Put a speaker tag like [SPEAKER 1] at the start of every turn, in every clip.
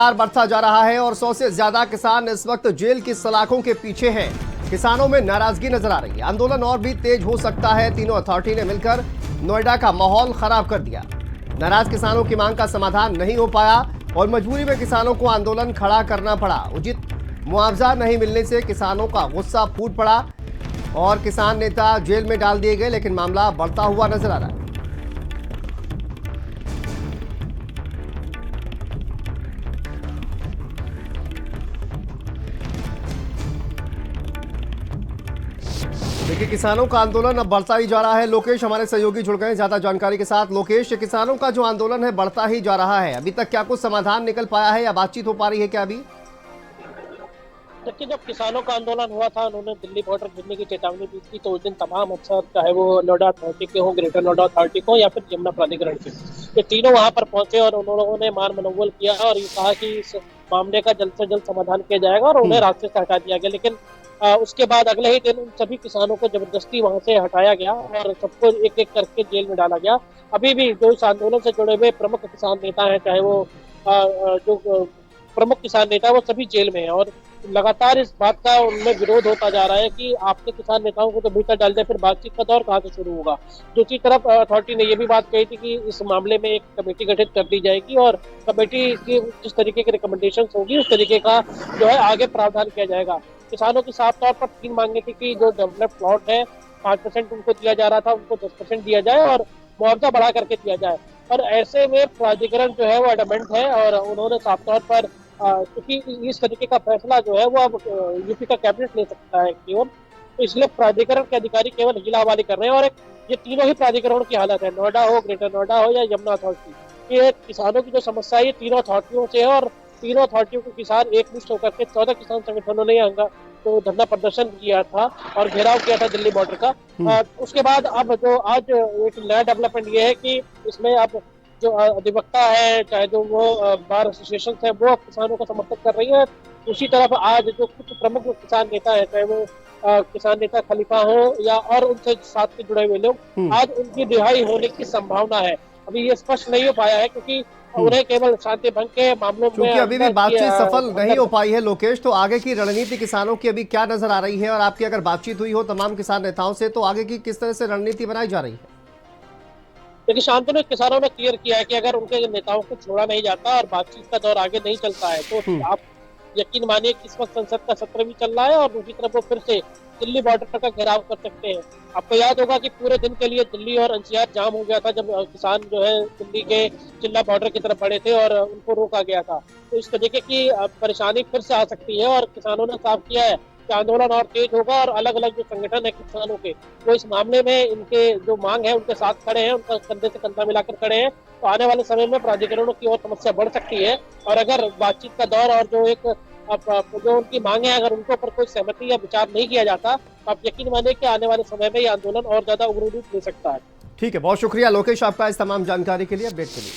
[SPEAKER 1] बढ़ता जा रहा है और 100 से ज्यादा किसान इस वक्त जेल की सलाखों के पीछे हैं। किसानों में नाराजगी नजर आ रही है। आंदोलन और भी तेज हो सकता है। तीनों अथॉरिटी ने मिलकर नोएडा का माहौल खराब कर दिया। नाराज किसानों की मांग का समाधान नहीं हो पाया और मजबूरी में किसानों को आंदोलन खड़ा करना पड़ा। उचित मुआवजा नहीं मिलने से किसानों का गुस्सा फूट पड़ा और किसान नेता जेल में डाल दिए गए, लेकिन मामला बढ़ता हुआ नजर आ रहा है। देखिए, किसानों का आंदोलन अब बढ़ता ही जा रहा है। लोकेश हमारे सहयोगी जुड़ गए ज्यादा जानकारी के साथ। लोकेश, किसानों का जो आंदोलन है बढ़ता ही जा रहा है, अभी तक क्या कुछ समाधान निकल पाया है या बातचीत हो पा रही है क्या अभी?
[SPEAKER 2] देखिए, जब किसानों का आंदोलन हुआ था, उन्होंने दिल्ली बॉर्डर गिरने की चेतावनी दी थी, तो उस दिन तमाम अफसर, चाहे वो नोएडा अथॉरिटी के हो, ग्रेटर नोएडा अथॉरिटी को या फिर यमुना प्राधिकरण के, ये तीनों वहां पर पहुंचे और उन्होंने मान मनोबल किया और ये कहा कि इस मामले का जल्द से जल्द समाधान किया जाएगा और उन्हें रास्ते से हटा दिया गया। लेकिन उसके बाद अगले ही दिन उन सभी किसानों को जबरदस्ती वहां से हटाया गया और सबको एक एक करके जेल में डाला गया। अभी भी जो इस आंदोलन से जुड़े हुए प्रमुख किसान नेता हैं, चाहे वो जो प्रमुख किसान नेता, वो सभी जेल में हैं और लगातार इस बात का उनमें विरोध होता जा रहा है कि आपके किसान नेताओं को तो भीतर डाल दे, फिर बातचीत का दौर कहाँ से शुरू होगा। दूसरी तरफ अथॉरिटी ने यह भी बात कही थी कि इस मामले में एक कमेटी गठित कर दी जाएगी और कमेटी की जिस तरीके की रिकमेंडेशन होगी उस तरीके का जो है आगे प्रावधान किया जाएगा। किसानों की साफ तौर पर 3 मांगे थी कि जो डेवलप प्लॉट है 5% उनको दिया जा रहा था, उनको 10% दिया जाए और मुआवजा बढ़ा करके दिया जाए। और ऐसे में प्राधिकरण जो है वो एडमेंट है और उन्होंने साफ तौर पर क्योंकि इस तरीके का फैसला जो है वो अब यूपी का कैबिनेट ले सकता है केवल, तो इसलिए प्राधिकरण के अधिकारी केवल हीला हवाली कर रहे हैं। और ये तीनों ही प्राधिकरणों की हालत है, नोएडा हो, ग्रेटर नोएडा हो या यमुना अथॉरिटी, ये किसानों की जो समस्या है ये तीनों अथॉरिटियों से है और तीनों अथॉरिटियों के किसान एकमुश्त होकर के 14 किसान संगठनों ने तो धरना प्रदर्शन किया था और घेराव किया था दिल्ली बॉर्डर का। उसके बाद अब जो आज एक नया डेवलपमेंट ये है कि इसमें अब जो अधिवक्ता है, चाहे जो वो बार एसोसिएशन है, वो किसानों का समर्थन कर रही है। दूसरी तरफ आज जो कुछ प्रमुख किसान नेता है, चाहे वो किसान नेता खलीफा हो या और उनसे साथ के जुड़े हुए लोग, आज उनकी रिहाई होने की संभावना है। अभी ये स्पष्ट नहीं हो पाया है क्योंकि उन्हें केवल शांति भंग के मामलों में
[SPEAKER 1] अभी भी बातचीत सफल नहीं हो पाई है। लोकेश, तो आगे की रणनीति किसानों की अभी क्या नजर आ रही है और आपकी अगर बातचीत हुई हो तमाम किसान नेताओं से, तो आगे की किस तरह से रणनीति बनाई जा रही है?
[SPEAKER 2] देखिए, शांतनु किसानों ने क्लियर किया है कि अगर उनके नेताओं को छोड़ा नहीं जाता और बातचीत का दौर आगे नहीं चलता है तो आप यकीन मानिए कि इस वक्त संसद का सत्र भी चल रहा है और दूसरी तरफ वो फिर से दिल्ली बॉर्डर का घेराव कर सकते हैं। आपको याद होगा कि पूरे दिन के लिए दिल्ली और एनसीआर जाम हो गया था जब किसान जो है दिल्ली के चिल्ला बॉर्डर की तरफ बढ़े थे और उनको रोका गया था। तो इस तरीके की परेशानी फिर से आ सकती है और किसानों ने साफ किया है कि आंदोलन और तेज होगा और अलग अलग जो संगठन है किसानों के, वो इस मामले में इनके जो मांग है उनके साथ खड़े हैं, उनका कंधे से कंधा मिलाकर खड़े हैं। तो आने वाले समय में प्राधिकरणों की और समस्या बढ़ सकती है और अगर बातचीत का दौर और जो एक जो उनकी मांग है, अगर उनके ऊपर कोई सहमति या विचार नहीं किया जाता तो आप यकीन मानिए कि आने वाले समय में ये आंदोलन और ज्यादा उग्र रूप ले सकता है।
[SPEAKER 1] ठीक है, बहुत शुक्रिया लोकेश आपका इस तमाम जानकारी के लिए, अपडेट के लिए।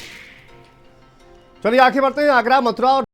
[SPEAKER 1] चलिए आगे बढ़ते हैं। आगरा, मथुरा और